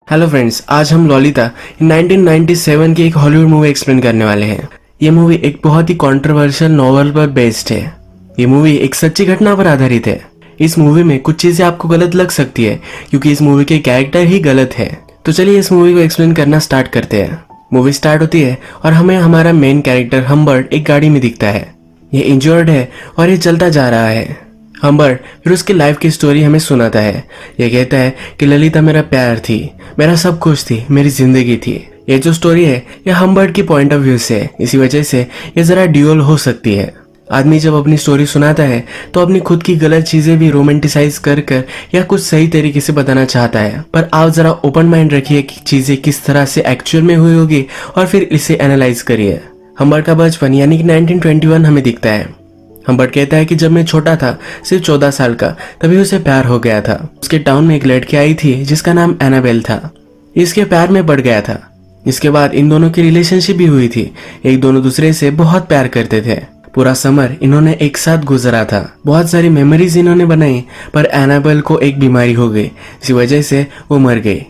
Hello friends, आज हम ललिता 1997 की एक हॉलीवुड मूवी एक्सप्लेन करने वाले हैं। ये मूवी एक बहुत ही कंट्रोवर्शियल नॉवल पर बेस्ड है। ये मूवी एक सच्ची घटना पर आधारित है। इस मूवी में कुछ चीजें आपको गलत लग सकती है क्योंकि इस मूवी के कैरेक्टर ही गलत है। तो चलिए इस मूवी को एक्सप्लेन करना स्टार्ट करते हैं। मूवी स्टार्ट होती है और हमें हमारा मेन कैरेक्टर हम्बर्ट एक गाड़ी में दिखता है। ये इंजर्ड है और ये चलता जा रहा है। हम्बर्ट फिर उसकी लाइफ की स्टोरी हमें सुनाता है। ये कहता है कि ललिता मेरा प्यार थी, मेरा सब कुछ थी, मेरी जिंदगी थी। ये जो स्टोरी है ये हम्बर्ट की पॉइंट ऑफ व्यू से है, इसी वजह से ये जरा ड्यूअल हो सकती है। आदमी जब अपनी स्टोरी सुनाता है तो अपनी खुद की गलत चीजें भी रोमांटिसाइज कर या कुछ सही तरीके से बताना चाहता है। पर आप जरा ओपन माइंड रखिए कि चीजें किस तरह से एक्चुअल में हुई होगी और फिर इसे एनालाइज करिए। हम्बर्ट का बचपन यानी कि 1921 हमें दिखता है। हम्बर्ट कहता है कि जब मैं छोटा था, सिर्फ 14 साल का, तभी उसे प्यार हो गया था। उसके टाउन में एक लड़की आई थी जिसका नाम एनाबेल था। इसके प्यार में पड़ गया था। इसके बाद इन दोनों की रिलेशनशिप भी हुई थी। एक दोनों दूसरे से बहुत प्यार करते थे। पूरा समर इन्होंने एक साथ गुजरा था। बहुत सारी मेमोरीज इन्होंने बनाई, पर एनाबेल को एक बीमारी हो गई, इसी वजह से वो मर गई।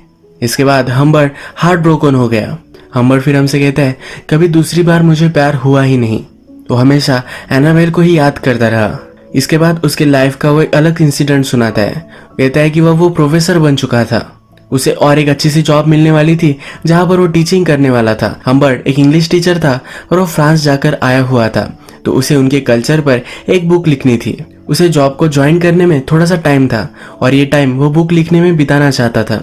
इसके बाद हम्बर्ट हार्ट ब्रोकन हो गया। हम्बर्ट फिर हमसे कहता है कभी दूसरी बार मुझे प्यार हुआ ही नहीं। तो हमेशा एनाबेल को ही याद करता रहा। इसके बाद उसके लाइफ का वो एक अलग इंसिडेंट सुनाता है। कहता है कि वो प्रोफेसर बन चुका था। उसे और एक अच्छी सी जॉब मिलने वाली थी जहां पर वो टीचिंग करने वाला था। हम्बर्ट एक इंग्लिश टीचर था और वो फ्रांस जाकर आया हुआ था, तो उसे उनके कल्चर पर एक बुक लिखनी थी। उसे जॉब को ज्वाइन करने में थोड़ा सा टाइम था और ये टाइम वो बुक लिखने में बिताना चाहता था।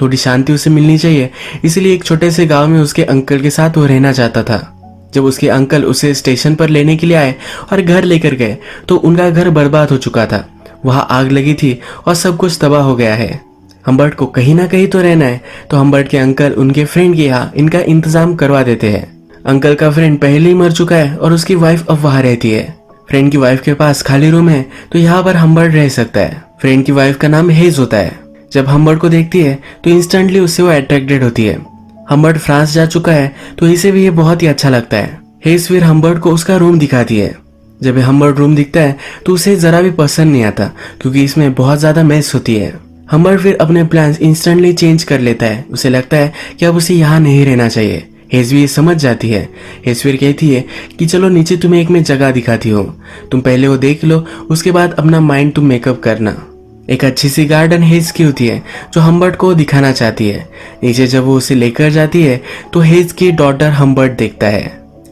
थोड़ी शांति उसे मिलनी चाहिए, इसलिए एक छोटे से गाँव में उसके अंकल के साथ वो रहना चाहता था। जब उसके अंकल उसे स्टेशन पर लेने के लिए आए और घर लेकर गए तो उनका घर बर्बाद हो चुका था। वहां आग लगी थी और सब कुछ तबाह हो गया है। हम्बर्ट को कहीं ना कहीं तो रहना है, तो हम्बर्ट के अंकल उनके फ्रेंड के यहाँ इनका इंतजाम करवा देते हैं। अंकल का फ्रेंड पहले ही मर चुका है और उसकी वाइफ अब वहां रहती है। फ्रेंड की वाइफ के पास खाली रूम है, तो यहाँ पर हम्बर्ट रह सकता है। फ्रेंड की वाइफ का नाम हेज होता है। जब हम्बर्ट को देखती है तो इंस्टेंटली उससे वो अट्रैक्टेड होती है। हम्बर्ट फ्रांस जा चुका है तो इसे भी ये बहुत ही अच्छा लगता है। हेज फिर हम्बर्ट को उसका रूम दिखाती है। जब हम्बर्ट रूम दिखता है तो उसे जरा भी पसंद नहीं आता क्योंकि इसमें बहुत ज्यादा मेस होती है। हम्बर्ट फिर अपने प्लान्स इंस्टेंटली चेंज कर लेता है। उसे लगता है कि अब उसे यहाँ नहीं रहना चाहिए। हेज भी ये समझ जाती है। हेज फिर कहती है कि चलो नीचे तुम्हें एक मैं जगह दिखाती हूँ, तुम पहले वो देख लो, उसके बाद अपना माइंड तुम मेकअप करना। एक अच्छी सी गार्डन हेज की होती है जो हम्बर्ट को दिखाना चाहती है। नीचे जब वो उसे लेकर जाती है तो हेज की डॉटर हम्बर्ट देखता है।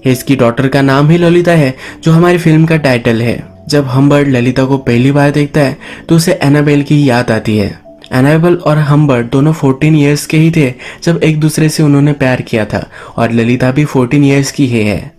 हेज की डॉटर का नाम ही ललिता है, जो हमारी फिल्म का टाइटल है। जब हम्बर्ट ललिता को पहली बार देखता है तो उसे एनाबेल की याद आती है। एनाबेल और हम्बर्ट दोनों 14 इयर्स के ही थे जब एक दूसरे से उन्होंने प्यार किया था और ललिता भी 14 इयर्स की ही है।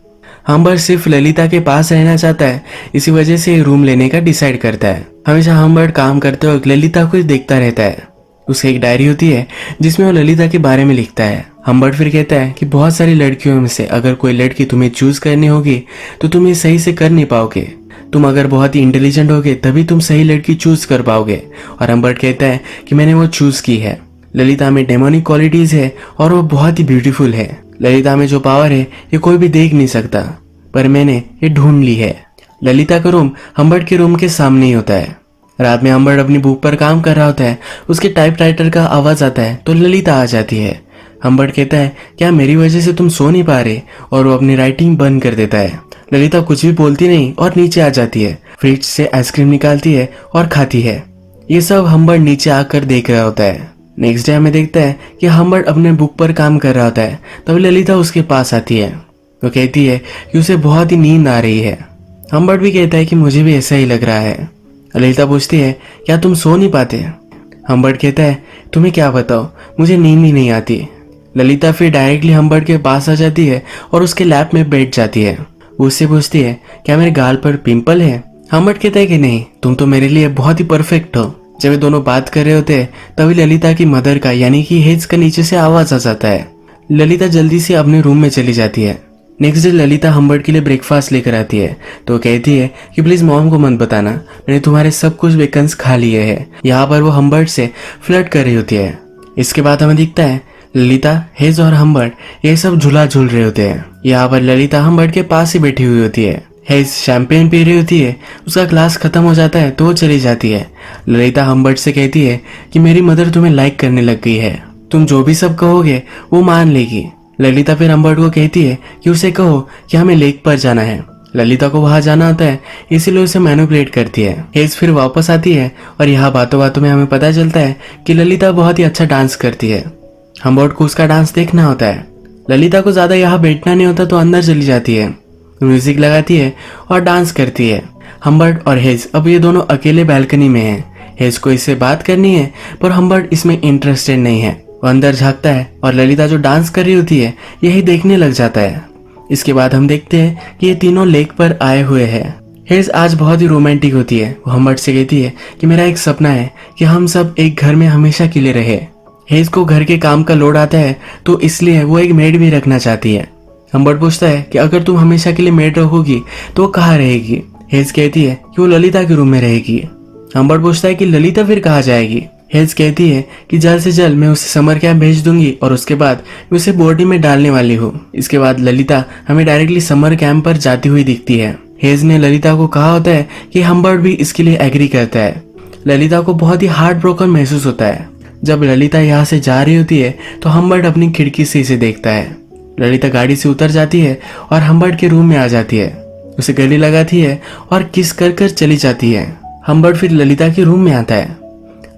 हम्बर्ट सिर्फ ललिता के पास रहना चाहता है, इसी वजह से रूम लेने का डिसाइड करता है। हमेशा हम्बर्ट काम करते वक्त ललिता को देखता रहता है। उसकी एक डायरी होती है जिसमें वो ललिता के बारे में लिखता है। हम्बर्ट फिर कहता है कि बहुत सारी लड़कियों में से अगर कोई लड़की तुम्हें चूज करनी होगी तो तुम ये सही से कर नहीं पाओगे। तुम अगर बहुत ही इंटेलिजेंट होगे तभी तुम सही लड़की चूज कर पाओगे। और हम्बर्ट कहता है कि मैंने वो चूज की है। ललिता में डेमोनिक क्वालिटीज है और वो बहुत ही ब्यूटीफुल है। ललिता में जो पावर है ये कोई भी देख नहीं सकता, पर मैंने ये ढूंढ ली है। ललिता का रूम हम्बर्ट के रूम के सामने ही होता है। रात में हम्बर्ट अपनी बुक पर काम कर रहा होता है। उसके टाइपराइटर का आवाज आता है तो ललिता आ जाती है। हम्बर्ट कहता है क्या मेरी वजह से तुम सो नहीं पा रहे, और वो अपनी राइटिंग बंद कर देता है। ललिता कुछ भी बोलती नहीं और नीचे आ जाती है। फ्रिज से आइसक्रीम निकालती है और खाती है। ये सब हम्बर्ट नीचे आकर देख रहा होता है। नेक्स्ट डे हमें देखता है कि हम्बर्ट अपने बुक पर काम कर रहा होता है, तभी ललिता उसके पास आती है। वो कहती है कि उसे बहुत ही नींद आ रही है। हम्बर्ट भी कहता है कि मुझे भी ऐसा ही लग रहा है। ललिता पूछती है क्या तुम सो नहीं पाते। हम्बर्ट कहता है तुम्हें क्या बताओ, मुझे नींद ही नहीं आती। ललिता फिर डायरेक्टली हम्बर्ट के पास आ जाती है और उसके लैप में बैठ जाती है। वो उससे पूछती है क्या मेरे गाल पर पिंपल है। हम्बर्ट कहता है कि नहीं, तुम तो मेरे लिए बहुत ही परफेक्ट हो। जब ये दोनों बात कर रहे होते हैं तभी ललिता की मदर का यानी कि हेज का नीचे से आवाज आ जाता है। ललिता जल्दी से अपने रूम में चली जाती है। नेक्स्ट डे ललिता हम्बर्ट के लिए ब्रेकफास्ट लेकर आती है तो कहती है कि प्लीज मॉम को मत बताना, मैंने तुम्हारे सब कुछ वेकन्स खा लिए हैं। यहाँ पर वो हम्बर्ट से फ्लर्ट कर रही होती है। इसके बाद हमें दिखता है ललिता, हेज और हम्बर्ट ये सब झूला झूल रहे होते हैं। यहाँ पर ललिता हम्बर्ट के पास ही बैठी हुई होती है। हेज शैंपेन पी रही होती है। उसका ग्लास खत्म हो जाता है तो वो चली जाती है। ललिता हम्बर्ट से कहती है कि मेरी मदर तुम्हें लाइक करने लग गई है। तुम जो भी सब कहोगे वो मान लेगी। ललिता फिर हम्बर्ट को कहती है कि उसे कहो कि हमें लेक पर जाना है। ललिता को वहां जाना होता है, इसीलिए उसे मैनिपुलेट करती है। हेज फिर वापस आती है और यहाँ बातों बातों में हमें पता चलता है कि ललिता बहुत ही अच्छा डांस करती है। हम्बर्ट को उसका डांस देखना होता है। ललिता को ज्यादा यहाँ बैठना नहीं होता तो अंदर चली जाती है, म्यूजिक लगाती है और डांस करती है। हम्बर्ट और हेज अब ये दोनों अकेले बालकनी में हैं। हेज को इससे बात करनी है पर हम्बर्ट इसमें इंटरेस्टेड नहीं है। वो अंदर झांकता है और ललिता जो डांस कर रही होती है यही देखने लग जाता है। इसके बाद हम देखते हैं कि ये तीनों लेक पर आए हुए हैं। हेज आज बहुत ही रोमांटिक होती है। वो हम्बर्ट से कहती है कि मेरा एक सपना है कि हम सब एक घर में हमेशा के लिए रहे। हेज को घर के काम का लोड आता है तो इसलिए वो एक मेड भी रखना चाहती है। हम्बर्ट पूछता है कि अगर तुम हमेशा के लिए मेड रखोगी तो वो कहाँ रहेगी। हेज कहती है कि वो ललिता के रूम में रहेगी। हम्बर्ट पूछता है कि ललिता फिर कहाँ जाएगी। हेज कहती है कि जल्द से जल्द मैं उसे समर कैंप भेज दूंगी और उसके बाद मैं उसे बोर्डिंग में डालने वाली हूँ। इसके बाद ललिता हमें डायरेक्टली समर कैंप पर जाती हुई दिखती है। हेज ने ललिता को कहा होता है कि हम्बर्ट भी इसके लिए एग्री करता है। ललिता को बहुत ही हार्ट ब्रोकन महसूस होता है। जब ललिता यहाँ से जा रही होती है तो हम्बर्ट अपनी खिड़की से इसे देखता है। ललिता गाड़ी से उतर जाती है और हम्बर्ट के रूम में आ जाती है, उसे गले लगाती है और किस कर कर चली जाती है। हम्बर्ट फिर ललिता के रूम में आता है,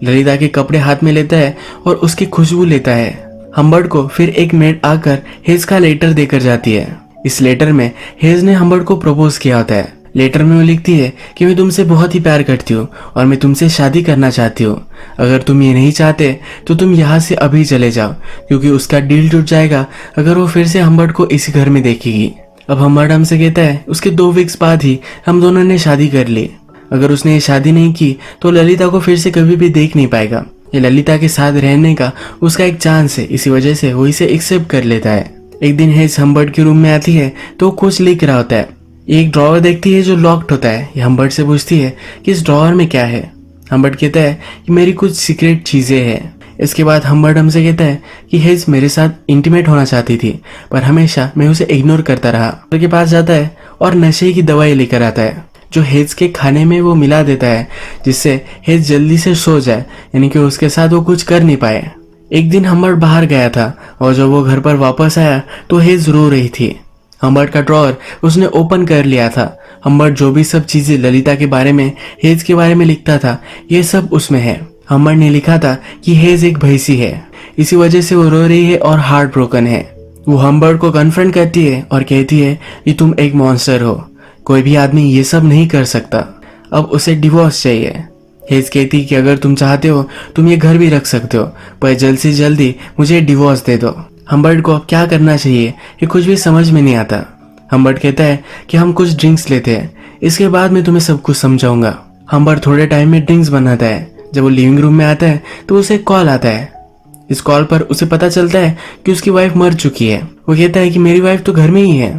ललिता के कपड़े हाथ में लेता है और उसकी खुशबू लेता है। हम्बर्ट को फिर एक मेड आकर हेज का लेटर देकर जाती है। इस लेटर में हेज ने हम्बर्ट को प्रपोज किया होता है। लेटर में वो लिखती है कि मैं तुमसे बहुत ही प्यार करती हूँ और मैं तुमसे शादी करना चाहती हूँ। अगर तुम ये नहीं चाहते तो तुम यहाँ से अभी चले जाओ, क्योंकि उसका डील टूट जाएगा अगर वो फिर से हम्बर्ट को इसी घर में देखेगी। अब हम्बर्ट हमसे कहता है उसके 2 वीक्स बाद ही हम दोनों ने शादी कर ली। अगर उसने ये शादी नहीं की तो ललिता को फिर से कभी भी देख नहीं पाएगा। ये ललिता के साथ रहने का उसका एक चांस है, इसी वजह से वो इसे एक्सेप्ट कर लेता है। एक दिन हेज हम्बर्ट के रूम में आती है तो कुछ लिख रहा होता है। एक ड्रॉवर देखती है जो लॉक्ड होता है। ये हम्बर्ट से पूछती है कि इस ड्रॉवर में क्या है। हम्बर्ट कहता है कि मेरी कुछ सीक्रेट चीजें हैं। इसके बाद हम्बर्ट हमसे कहता है कि हेज मेरे साथ इंटीमेट होना चाहती थी पर हमेशा मैं उसे इग्नोर करता रहा। डॉक्टर के पास जाता है और नशे की दवाई लेकर आता है जो हेज के खाने में वो मिला देता है, जिससे हेज जल्दी से सो जाए, यानी कि उसके साथ वो कुछ कर नहीं पाए। एक दिन हम्बर्ट बाहर गया था और जब वो घर पर वापस आया तो हेज रो रही थी। हम्बर्ट का ड्रॉअर उसने ओपन कर लिया था। हम्बर्ट जो भी सब चीजें ललिता के बारे में, हेज के बारे में लिखता था, ये सब उसमें है। हम्बर्ट ने लिखा था कि हेज एक भैंसी है, इसी वजह से वो रो रही है और हार्ट ब्रोकन है। वो हम्बर्ट को कन्फ्रंट करती है और कहती है कि तुम एक मॉन्स्टर हो, कोई भी आदमी ये सब नहीं कर सकता, अब उसे डिवोर्स चाहिए। हेज कहती कि अगर तुम चाहते हो तुम ये घर भी रख सकते हो, पर जल्द से जल्दी मुझे डिवोर्स दे दो। हम्बर्ट को अब क्या करना चाहिए ये कुछ भी समझ में नहीं आता। हम्बर्ट कहता है कि हम कुछ ड्रिंक्स लेते हैं, इसके बाद मैं तुम्हें सब कुछ समझाऊंगा। हम्बर्ट थोड़े टाइम में ड्रिंक्स बनाता है। जब वो लिविंग रूम में आता है तो उसे कॉल आता है। इस कॉल पर उसे पता चलता है कि उसकी वाइफ मर चुकी है। वो कहता है कि मेरी वाइफ तो घर में ही है।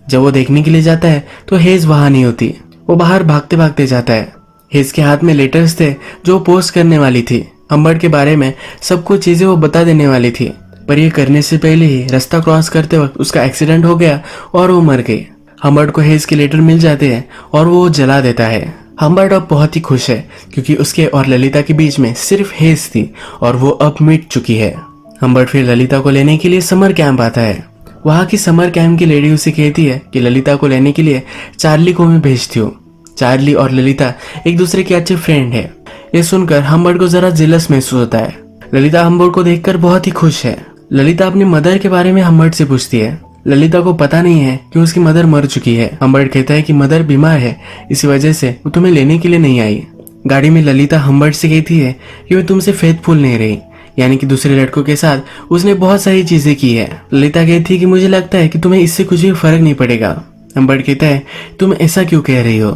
जब वो देखने के लिए जाता है तो हेज वहां नहीं होती। वो बाहर भागते भागते जाता है। हेज के हाथ में लेटर्स थे जो पोस्ट करने वाली थी। हम्बर्ट के बारे में सब कुछ चीजें वो बता देने वाली थी, पर ये करने से पहले ही रास्ता क्रॉस करते वक्त उसका एक्सीडेंट हो गया और वो मर गई। हम्बर्ट को हेज के लेटर मिल जाते हैं और वो जला देता है। हम्बर्ट अब बहुत ही खुश है क्योंकि उसके और ललिता के बीच में सिर्फ हेज थी और वो अब मिट चुकी है। हम्बर्ट फिर ललिता को लेने के लिए समर कैंप आता है। वहाँ की समर कैंप की लेडी उसे कहती है कि ललिता को लेने के लिए चार्ली को मैं भेजती हूँ। चार्ली और ललिता एक दूसरे के अच्छे फ्रेंड है। ये सुनकर हम्बर्ट को जरा जेलस महसूस होता है। ललिता हम्बर्ट को देखकर बहुत ही खुश है। ललिता अपनी मदर के बारे में हम्बर्ट से पूछती है। ललिता को पता नहीं है कि उसकी मदर मर चुकी है। हम्बर्ट कहता है कि मदर बीमार है, इसी वजह से वो तुम्हें लेने के लिए नहीं आई। गाड़ी में ललिता हम्बर्ट से कहती है कि वो तुमसे फेथफुल नहीं रही, यानी कि दूसरे लड़कों के साथ उसने बहुत सारी चीजें की है। ललिता कहती है कि मुझे लगता है कि तुम्हें इससे कुछ भी फर्क नहीं पड़ेगा। हम्बर्ट कहता है तुम ऐसा क्यों कह रही हो।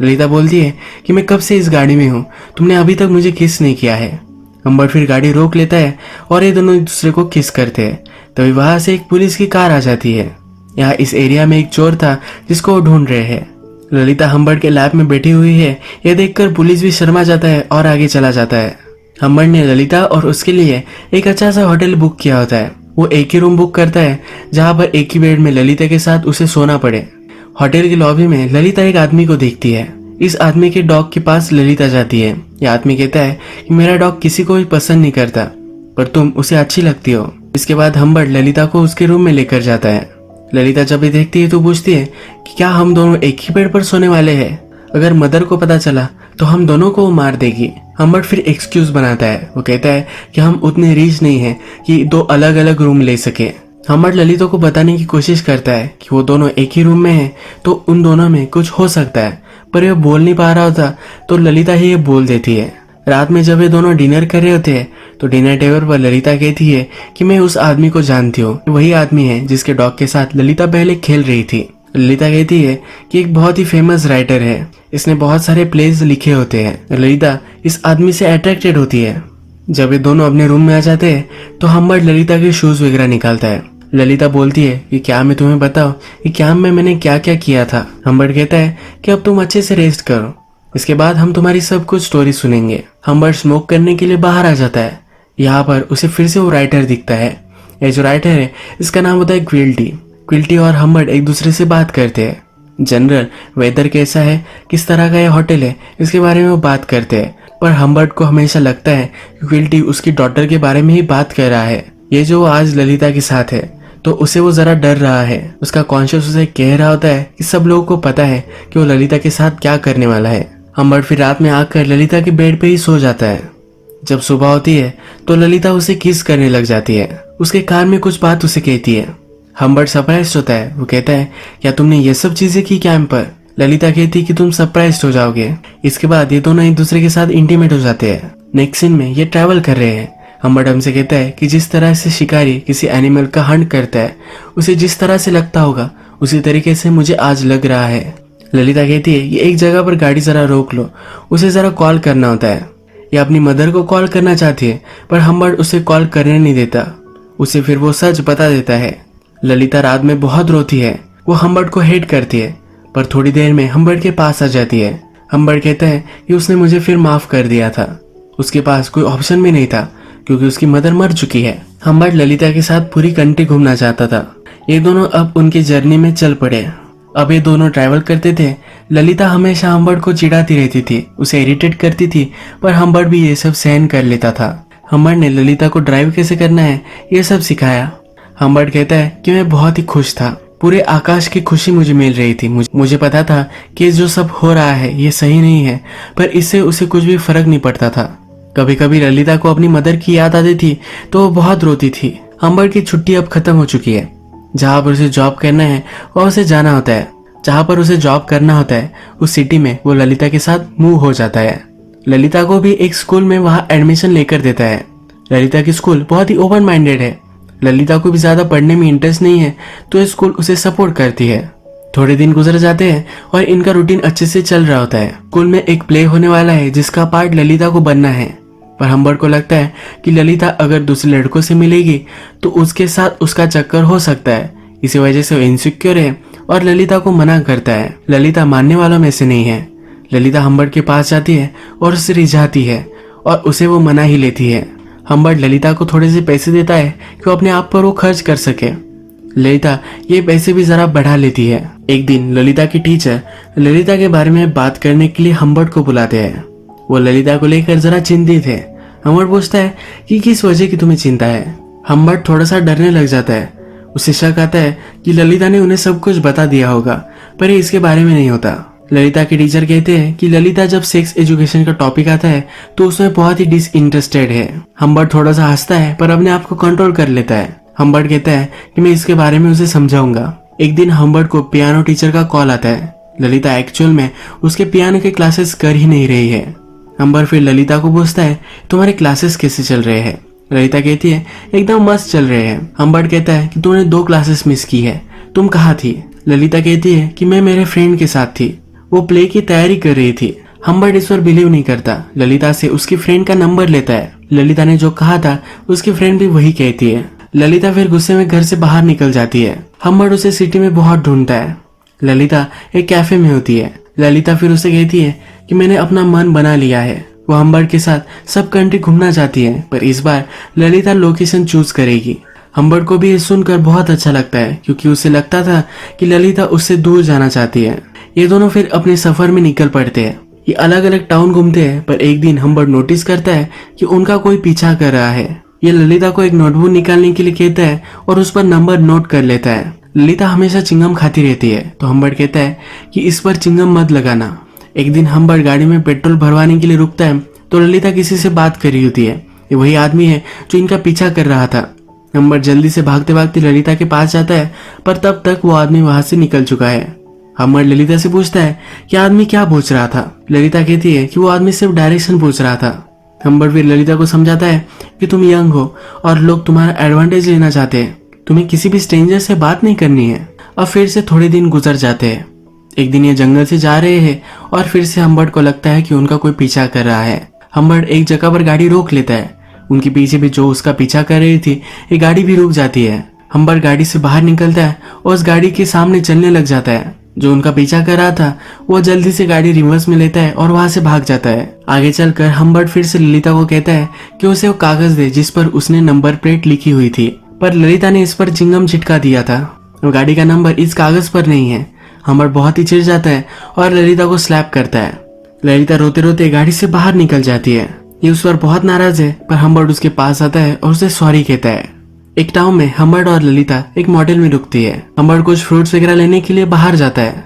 ललिता बोलती है कि मैं कब से इस गाड़ी में हूँ, तुमने अभी तक मुझे किस नहीं किया है। हम्बर्ट फिर गाड़ी रोक लेता है और ये दोनों एक दूसरे को किस करते हैं। तभी वहां से एक पुलिस की कार आ जाती है। यहाँ इस एरिया में एक चोर था जिसको वो ढूंढ रहे हैं। ललिता हम्बर्ट के लैब में बैठी हुई है। यह देखकर पुलिस भी शर्मा जाता है और आगे चला जाता है। हम्बर्ट ने ललिता और उसके लिए एक अच्छा सा होटल बुक किया होता है। वो एक ही रूम बुक करता है जहाँ पर एक ही बेड में ललिता के साथ उसे सोना पड़े। होटल की लॉबी में ललिता एक आदमी को देखती है। इस आदमी के डॉग के पास ललिता जाती है। यह आदमी कहता है कि मेरा डॉग किसी को भी पसंद नहीं करता, पर तुम उसे अच्छी लगती हो। इसके बाद हम्बर्ट ललिता को उसके रूम में लेकर जाता है। ललिता जब ये देखती है तो पूछती है कि क्या हम दोनों एक ही बेड पर सोने वाले हैं? अगर मदर को पता चला तो हम दोनों को वो मार देगी। हम्बर्ट फिर एक्सक्यूज बनाता है। वो कहता है कि हम उतने रीच नहीं हैं कि 2 अलग अलग रूम ले सके। हम्बर्ट ललिता को बताने की कोशिश करता है कि वो दोनों एक ही रूम में हैं, तो उन दोनों में कुछ हो सकता है, पर ये बोल नहीं पा रहा होता तो ललिता ही ये बोल देती है। रात में जब ये दोनों डिनर कर रहे होते हैं तो डिनर टेबल पर ललिता कहती है कि मैं उस आदमी को जानती हूँ, वही आदमी है जिसके डॉग के साथ ललिता पहले खेल रही थी। ललिता कहती है कि एक बहुत ही फेमस राइटर है, इसने बहुत सारे प्लेज लिखे होते हैं। ललिता इस आदमी से अट्रैक्टेड होती है। जब ये दोनों अपने रूम में आ जाते हैं तो हम्बर्ट ललिता के शूज वगैरह निकालता है। ललिता बोलती है कि क्या मैं तुम्हें बताऊं कि कैंप में मैंने क्या क्या किया था। हम्बर्ट कहता है कि अब तुम अच्छे से रेस्ट करो, इसके बाद हम तुम्हारी सब कुछ स्टोरी सुनेंगे। हम्बर्ट स्मोक करने के लिए बाहर आ जाता है। यहाँ पर उसे फिर से वो राइटर दिखता है। ये जो राइटर है इसका नाम होता है क्विल्टी। क्विल्टी और हम्बर्ट एक दूसरे से बात करते हैं। जनरल वेदर कैसा है, किस तरह का ये होटल है, इसके बारे में वो बात करते हैं। पर हम्बर्ट को हमेशा लगता है कि क्विल्टी उसकी डॉटर के बारे में ही बात कर रहा है। ये जो आज ललिता के साथ है तो उसे वो जरा डर रहा है। उसका कॉन्शियस उसे कह रहा होता है कि सब लोगों को पता है कि वो ललिता के साथ क्या करने वाला है। हम्बर्ट फिर रात में आकर ललिता के बेड पे ही सो जाता है। जब सुबह होती है तो ललिता उसे किस करने लग जाती है। उसके कान में कुछ बात उसे कहती है। हम्बर्ट सरप्राइज होता है। वो कहता है क्या तुमने ये सब चीजें की कैंप पर? ललिता कहती है कि तुम सरप्राइज हो जाओगे। इसके बाद ये दोनों एक दूसरे के साथ इंटीमेट हो जाते हैं। नेक्स्ट सीन में ये ट्रैवल कर रहे हैं। हम्बर्ट हमसे कहता है कि जिस तरह से शिकारी किसी एनिमल का हंट करता है, उसे जिस तरह से लगता होगा उसी तरीके से मुझे आज लग रहा है। ललिता कहती है ये एक जगह पर गाड़ी जरा रोक लो, उसे जरा कॉल करना होता है। ये अपनी मदर को कॉल करना चाहती है पर हम्बर्ट उसे कॉल करने नहीं देता। उसे फिर वो सच बता देता है। ललिता रात में बहुत रोती है। वो हम्बर्ट को हेट करती है पर थोड़ी देर में हम्बर्ट के पास आ जाती है। हम्बर्ट कहता है कि उसने मुझे फिर माफ कर दिया था। उसके पास कोई ऑप्शन भी नहीं था क्योंकि उसकी मदर मर चुकी है। हम्बर्ट ललिता के साथ पूरी कंट्री घूमना चाहता था। ये दोनों अब उनकी जर्नी में चल पड़े। अब ये दोनों ट्रैवल करते थे। ललिता हमेशा हम्बर्ट को चिढ़ाती रहती थी, उसे इरिटेट करती थी, पर हम्बर्ट भी ये सब सहन कर लेता था। हम्बर्ट ने ललिता को ड्राइव कैसे करना है ये सब सिखाया। हम्बर्ट कहता है कि मैं बहुत ही खुश था। पूरे आकाश की खुशी मुझे मिल रही थी। मुझे पता था कि जो सब हो रहा है ये सही नहीं है, पर इससे उसे कुछ भी फर्क नहीं पड़ता था। कभी कभी ललिता को अपनी मदर की याद आती थी तो वो बहुत रोती थी। हम्बर्ट की छुट्टी अब खत्म हो चुकी है। जहाँ पर उसे जॉब करना है वह उसे जाना होता है। जहाँ पर उसे जॉब करना होता है उस सिटी में वो ललिता के साथ मूव हो जाता है। ललिता को भी एक स्कूल में वहाँ एडमिशन लेकर देता है। ललिता की स्कूल बहुत ही ओपन माइंडेड है। ललिता को भी ज्यादा पढ़ने में इंटरेस्ट नहीं है तो स्कूल उसे सपोर्ट करती है। थोड़े दिन गुजर जाते हैं और इनका रूटीन अच्छे से चल रहा होता है। स्कूल में एक प्ले होने वाला है जिसका पार्ट ललिता को बनना है, पर हम्बर्ट को लगता है कि ललिता अगर दूसरे लड़कों से मिलेगी तो उसके साथ उसका चक्कर हो सकता है। इसी वजह से वो इनसिक्योर है और ललिता को मना करता है। ललिता मानने वालों में से नहीं है। ललिता हम्बर्ट के पास जाती है और उसे रिझाती है और उसे वो मना ही लेती है। हम्बर्ट ललिता को थोड़े से पैसे देता है कि वो अपने आप पर वो खर्च कर सके। ललिता ये पैसे भी जरा बढ़ा लेती है। एक दिन ललिता की टीचर ललिता के बारे में बात करने के लिए हम्बर्ट को बुलाते हैं। वो ललिता को लेकर जरा चिंतित है। हम्बर्ट पूछता है कि किस वजह की तुम्हें चिंता है। हम्बर्ट थोड़ा सा डरने लग जाता है। उसे शक आता है कि ललिता ने उन्हें सब कुछ बता दिया होगा, पर ये इसके बारे में नहीं होता। ललिता के टीचर कहते हैं कि ललिता जब सेक्स एजुकेशन का टॉपिक आता है तो उसमें बहुत ही डिसइंटरेस्टेड है। हम्बर्ट थोड़ा सा हंसता है पर अपने आप को कंट्रोल कर लेता है। हम्बर्ट कहता है कि मैं इसके बारे में उसे समझाऊंगा। एक दिन हम्बर्ट को पियानो टीचर का कॉल आता है। ललिता एक्चुअल में उसके पियानो के क्लासेस कर ही नहीं रही है। हम्बर्ट फिर ललिता को पूछता है तुम्हारे क्लासेस कैसे चल रहे हैं। ललिता कहती है एकदम मस्त चल रहे हैं। हम्बर्ट कहता है कि तुमने 2 क्लासेस मिस की है, तुम कहाँ थी? ललिता कहती है कि मैं मेरे फ्रेंड के साथ थी, वो प्ले की तैयारी कर रही थी। हम्बर्ट इस पर बिलीव नहीं करता। ललिता से उसकी फ्रेंड का नंबर लेता है। ललिता ने जो कहा था उसकी फ्रेंड भी वही कहती है। ललिता फिर गुस्से में घर से बाहर निकल जाती है। हम्बर्ट उसे सिटी में बहुत ढूंढता है। ललिता एक कैफे में होती है। ललिता फिर उसे कहती है कि मैंने अपना मन बना लिया है। वो हम्बर्ट के साथ सब कंट्री घूमना चाहती है, पर इस बार ललिता लोकेशन चूज करेगी। हम्बर्ट को भी ये सुनकर बहुत अच्छा लगता है क्योंकि उसे लगता था कि ललिता उससे दूर जाना चाहती है। ये दोनों फिर अपने सफर में निकल पड़ते हैं। ये अलग अलग टाउन घूमते हैं, पर एक दिन हम्बर्ट नोटिस करता है कि उनका कोई पीछा कर रहा है। ये ललिता को एक नोटबुक निकालने के लिए कहता है और उस पर नंबर नोट कर लेता है। ललिता हमेशा चिंगम खाती रहती है तो हम्बर्ट कहता है कि इस पर चिंगम मत लगाना। एक दिन हम्बर्ट गाड़ी में पेट्रोल भरवाने के लिए रुकता है तो ललिता किसी से बात कर रही होती है। ये वही आदमी है जो इनका पीछा कर रहा था। हम्बर्ट जल्दी से भागते भागते ललिता के पास जाता है पर तब तक वो आदमी वहां से निकल चुका है। हम्बर्ट ललिता से पूछता है कि आदमी क्या पूछ रहा था। ललिता कहती है कि वो आदमी सिर्फ डायरेक्शन पूछ रहा था। हम्बर्ट फिर ललिता को समझाता है कि तुम यंग हो और लोग तुम्हारा एडवांटेज लेना चाहते हैं, तुम्हें किसी भी स्ट्रेंजर से बात नहीं करनी है। अब फिर से थोड़े दिन गुजर जाते हैं। एक दिन ये जंगल से जा रहे हैं और फिर से हम्बर्ट को लगता है कि उनका कोई पीछा कर रहा है। हम्बर्ट एक जगह पर गाड़ी रोक लेता है। उनके पीछे भी जो उसका पीछा कर रही थी ये गाड़ी भी रुक जाती है। हम्बर्ट गाड़ी से बाहर निकलता है और उस गाड़ी के सामने चलने लग जाता है। जो उनका पीछा कर रहा था वो जल्दी से गाड़ी रिवर्स में लेता है और वहां से भाग जाता है। आगे चलकर हम्बर्ट फिर से ललिता को कहता है कि उसे वो कागज दे जिस पर उसने नंबर प्लेट लिखी हुई थी, पर ललिता ने इस पर चिंगम चिटका दिया था। गाड़ी का नंबर इस कागज पर नहीं है। हम्बर्ट बहुत ही चिढ़ जाता है और ललिता को स्लैप करता है। ललिता रोते रोते गाड़ी से बाहर निकल जाती है। ये उस पर बहुत नाराज है पर हम्बर्ट उसके पास आता है और उसे सॉरी कहता है। एक टाउन में हम्बर्ट और ललिता एक मॉडल में रुकती है। हम्बर्ट कुछ फ्रूट्स वगैरह लेने के लिए बाहर जाता है।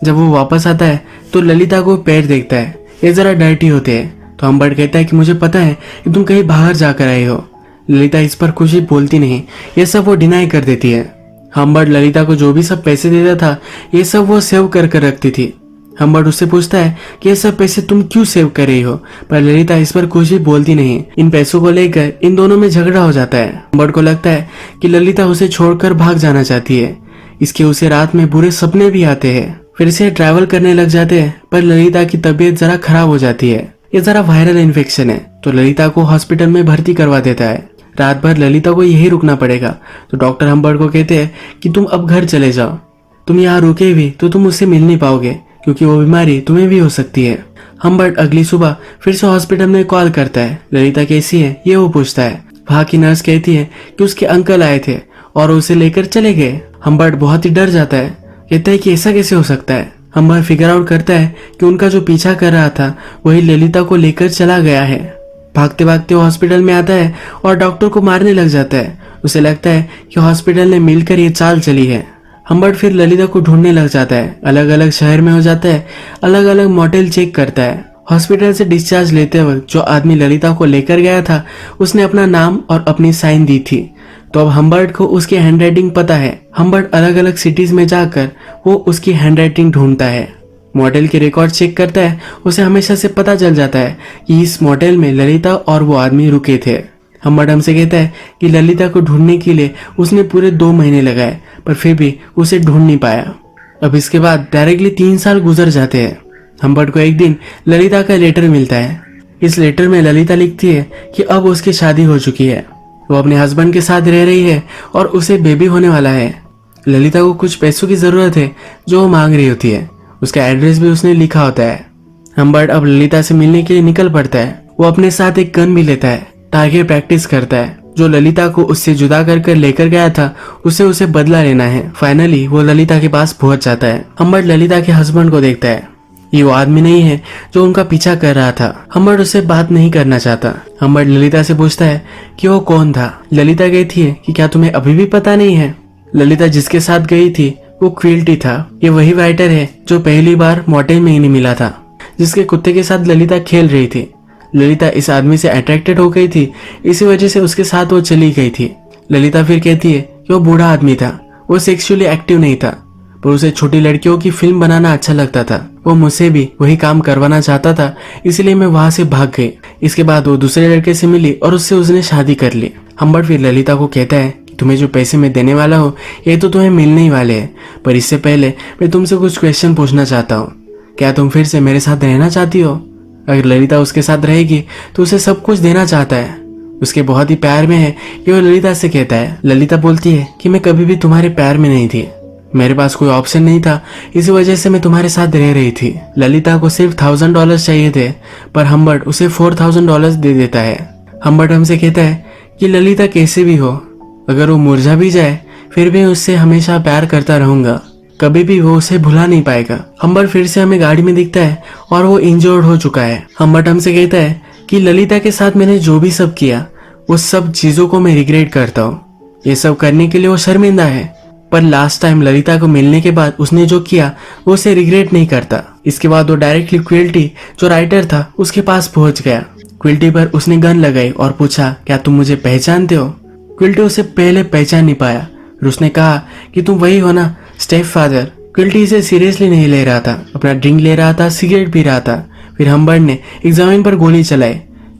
जब वो वापस आता है तो ललिता को पैर देखता है, ये जरा डर्टी होते हैं। तो हम्बर्ट कहता है कि मुझे पता है कि तुम कहीं बाहर जाकर आए हो। ललिता इस पर कुछ भी बोलती नहीं, ये सब वो डिनाई कर देती है। हम्बर्ट ललिता को जो भी सब पैसे देता था ये सब वो सेव कर कर रखती थी। हम्बर्ट उससे पूछता है कि ये सब पैसे तुम क्यों सेव कर रही हो, पर ललिता इस पर कुछ भी बोलती नहीं। इन पैसों को लेकर इन दोनों में झगड़ा हो जाता है। हम्बर्ट को लगता है कि ललिता उसे छोड़कर भाग जाना चाहती है। इसके उसे रात में बुरे सपने भी आते हैं। फिर से ट्रैवल करने लग जाते हैं पर ललिता की तबीयत जरा खराब हो जाती है। ये जरा वायरल इन्फेक्शन है तो ललिता को हॉस्पिटल में भर्ती करवा देता है। रात भर ललिता को यही रुकना पड़ेगा तो डॉक्टर हम्बर्ट को कहते हैं कि तुम अब घर चले जाओ। तुम यहाँ रुके भी तो तुम उससे मिल नहीं पाओगे क्योंकि वो बीमारी तुम्हें भी हो सकती है। हम्बर्ट अगली सुबह फिर से हॉस्पिटल में कॉल करता है। ललिता कैसी है ये वो पूछता है। वहाँ की नर्स कहती है कि उसके अंकल आए थे और उसे लेकर चले गए। हम्बर्ट बहुत ही डर जाता है, कहता है कि ऐसा कैसे हो सकता है। हम्बर्ट फिगर आउट करता है कि उनका जो पीछा कर रहा था वही ललिता को लेकर चला गया है। भागते भागते वो हॉस्पिटल में आता है और डॉक्टर को मारने लग जाता है। उसे लगता है कि हॉस्पिटल ने मिलकर ये चाल चली है। हम्बर्ट फिर ललिता को ढूंढने लग जाता है। अलग अलग शहर में हो जाता है, अलग अलग मॉडल चेक करता है। हॉस्पिटल से डिस्चार्ज लेते वक्त जो आदमी ललिता को लेकर गया था उसने अपना नाम और अपनी साइन दी थी। तो अब हम्बर्ट को उसकी हैंडराइटिंग पता है। हम्बर्ट अलग अलग सिटीज में जाकर वो उसकी हैंडराइटिंग ढूंढता है। मॉडल के रिकॉर्ड चेक करता है। उसे हमेशा से पता चल जाता है कि इस मॉडल में ललिता और वो आदमी रुके थे। हम्बर्ट हमसे कहता है कि ललिता को ढूंढने के लिए उसने पूरे 2 महीने लगाए पर फिर भी उसे ढूंढ नहीं पाया। अब इसके बाद डायरेक्टली 3 साल गुजर जाते हैं। हम्बर्ट को एक दिन ललिता का लेटर मिलता है। इस लेटर में ललिता लिखती है कि अब उसकी शादी हो चुकी है, वो अपने हस्बैंड के साथ रह रही है और उसे बेबी होने वाला है। ललिता को कुछ पैसों की जरूरत है जो वो मांग रही होती है। उसका एड्रेस भी उसने लिखा होता है। हम्बर्ट अब ललिता से मिलने के लिए निकल पड़ता है। वो अपने साथ एक गन भी लेता है। टारगेट प्रैक्टिस करता है। जो ललिता को उससे जुदा कर लेकर गया था उसे बदला लेना है। फाइनली वो ललिता के पास पहुंच जाता है। हम्बर्ट ललिता के हस्बैंड को देखता है। ये वो आदमी नहीं है जो उनका पीछा कर रहा था। हम्बर्ट उससे बात नहीं करना चाहता। हम्बर्ट ललिता से पूछता है कि वो कौन था। ललिता कहती है कि क्या तुम्हें अभी भी पता नहीं है। ललिता जिसके साथ गई थी वो क्विल्टी था। ये वही राइटर है जो पहली बार मॉडल में ही नहीं मिला था, जिसके कुत्ते के साथ ललिता खेल रही थी। ललिता इस आदमी से अट्रैक्टेड हो गई थी, इसी वजह से उसके साथ वो चली गई थी। ललिता फिर कहती है कि वो बूढ़ा आदमी था, वो सेक्सुअली एक्टिव नहीं था, पर उसे छोटी लड़कियों की फिल्म बनाना अच्छा लगता था। वो मुझसे भी वही काम करवाना चाहता था, इसलिए मैं वहां से भाग गई। इसके बाद वो दूसरे लड़के से मिली और उससे उसने शादी कर ली। हम्बर्ट फिर ललिता को कहता है कि तुम्हें जो पैसे मैं देने वाला हूँ ये तो तुम्हें मिलने ही वाले हैं, पर इससे पहले मैं तुमसे कुछ क्वेश्चन पूछना चाहता हूँ। क्या तुम फिर से मेरे साथ रहना चाहती हो? अगर ललिता उसके साथ रहेगी तो उसे सब कुछ देना चाहता है। उसके बहुत ही प्यार में है कि वो ललिता से कहता है। ललिता बोलती है कि मैं कभी भी तुम्हारे प्यार में नहीं थी, मेरे पास कोई ऑप्शन नहीं था, इसी वजह से मैं तुम्हारे साथ रह रही थी। ललिता को सिर्फ $1000 चाहिए थे, पर हम्बर्ट उसे $4000 दे देता है। हम्बर्ट हमसे कहता है कि ललिता कैसे भी हो, अगर वो मुरझा भी जाए फिर भी उससे हमेशा प्यार करता रहूंगा, कभी भी वो उसे भुला नहीं पाएगा। हम्बर्ट फिर से हमें गाड़ी में दिखता है और वो इंजर्ड हो चुका है। हम्बर्ट हमसे कहता है कि ललिता के साथ मैंने जो भी सब किया वो सब चीजों को मैं रिग्रेट करता हूँ। ये सब करने के लिए वो शर्मिंदा है, पर लास्ट टाइम ललिता को मिलने के बाद उसने जो किया वो उसे रिग्रेट नहीं करता। इसके बाद वो डायरेक्टली क्विल्टी जो राइटर था उसके पास पहुंच गया। क्विल्टी पर उसने गन लगाई और पूछा, क्या तुम मुझे पहचानते हो? क्विल्टी उसे पहले पहचान नहीं पाया और उसने कहा कि तुम वही हो ना, स्टेप फादर। क्विल्टी इसे सीरियसली नहीं ले रहा था, अपना ड्रिंक ले रहा था, सिगरेट पी रहा था। फिर हम्बर्ट ने एक जमीन पर गोली चलाई।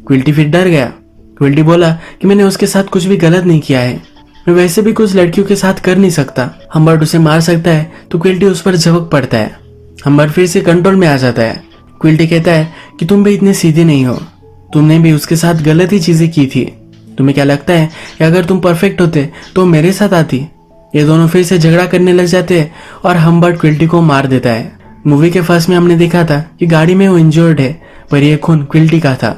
क्विल्टी फिर डर गया। क्विल्टी बोला कि मैंने उसके साथ कुछ भी गलत नहीं किया है, मैं वैसे भी कुछ लड़कियों के साथ कर नहीं सकता। हम्बर्ट उसे मार सकता है तो क्विल्टी उस पर झपक पड़ता है। हम्बर्ट फिर से कंट्रोल में आ जाता है। क्विल्टी कहता है कि तुम भी इतने सीधे नहीं हो, तुमने भी उसके साथ गलत ही चीजें की थी। तुम्हें क्या लगता है कि अगर तुम परफेक्ट होते तो मेरे साथ आती? ये दोनों फिर से झगड़ा करने लग जाते हैं और हम्बर्ट क्विल्टी को मार देता है। मूवी के फर्स्ट में हमने देखा था कि गाड़ी में वो इंजर्ड है, पर यह खून क्विल्टी का था।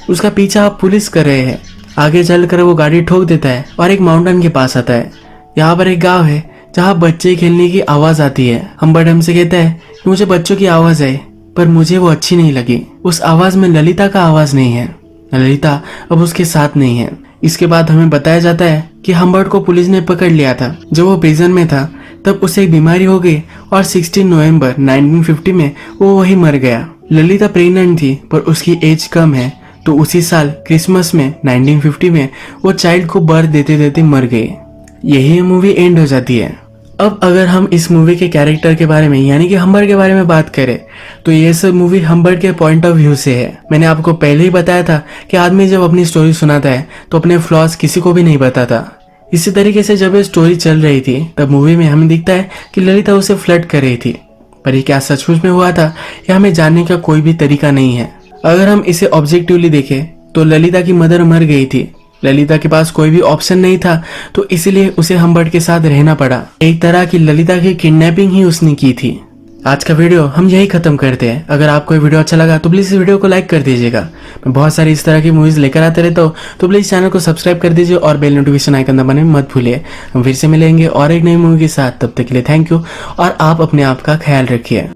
उसका पीछा अब पुलिस कर रहे हैं। आगे चलकर वो गाड़ी ठोक देता है और एक माउंटेन के पास आता है। यहाँ पर एक गांव है जहाँ बच्चे खेलने की आवाज आती है। हम्बर्ट हमसे कहता है कि मुझे बच्चों की आवाज है, पर मुझे वो अच्छी नहीं लगी। उस आवाज में ललिता का आवाज नहीं है। ललिता अब उसके साथ नहीं है। इसके बाद हमें बताया जाता है कि हम्बर्ट को पुलिस ने पकड़ लिया था। जब वो प्रिजन में था तब उसे एक बीमारी हो गई और 16 नवंबर 1950 में वो वही मर गया। ललिता प्रेग्नेंट थी पर उसकी एज कम है, तो उसी साल क्रिसमस में 1950 में वो चाइल्ड को बर्थ देते देते मर गई। यही मूवी एंड हो जाती है। अब अगर हम इस मूवी के कैरेक्टर के बारे में यानी कि हम्बर्ट के बारे में बात करें तो ये सब मूवी हम्बर्ट के पॉइंट ऑफ व्यू से है। मैंने आपको पहले ही बताया था कि आदमी जब अपनी स्टोरी सुनाता है तो अपने फ्लॉज किसी को भी नहीं बताता। इसी तरीके से जब ये स्टोरी चल रही थी तब मूवी में हमें दिखता है कि ललिता उसे फ्लर्ट कर रही थी, पर ये क्या सचमुच में हुआ था यह हमें जानने का कोई भी तरीका नहीं है। अगर हम इसे ऑब्जेक्टिवली देखें तो ललिता की मदर मर गई थी। ललिता के पास कोई भी ऑप्शन नहीं था, तो इसलिए उसे हम्बर्ट के साथ रहना पड़ा। एक तरह की ललिता की किडनैपिंग ही उसने की थी। आज का वीडियो हम यही खत्म करते हैं। अगर आपको ये वीडियो अच्छा लगा तो प्लीज इस वीडियो को लाइक कर दीजिएगा। मैं बहुत सारी इस तरह की मूवीज लेकर आते रहता हूँ, तो प्लीज चैनल को सब्सक्राइब कर दीजिए और बेल नोटिफिकेशन आइकन दबाने मत भूलिए। हम फिर से मिलेंगे और एक नई मूवी के साथ। तब तक के लिए थैंक यू और आप अपने आप का ख्याल रखिए।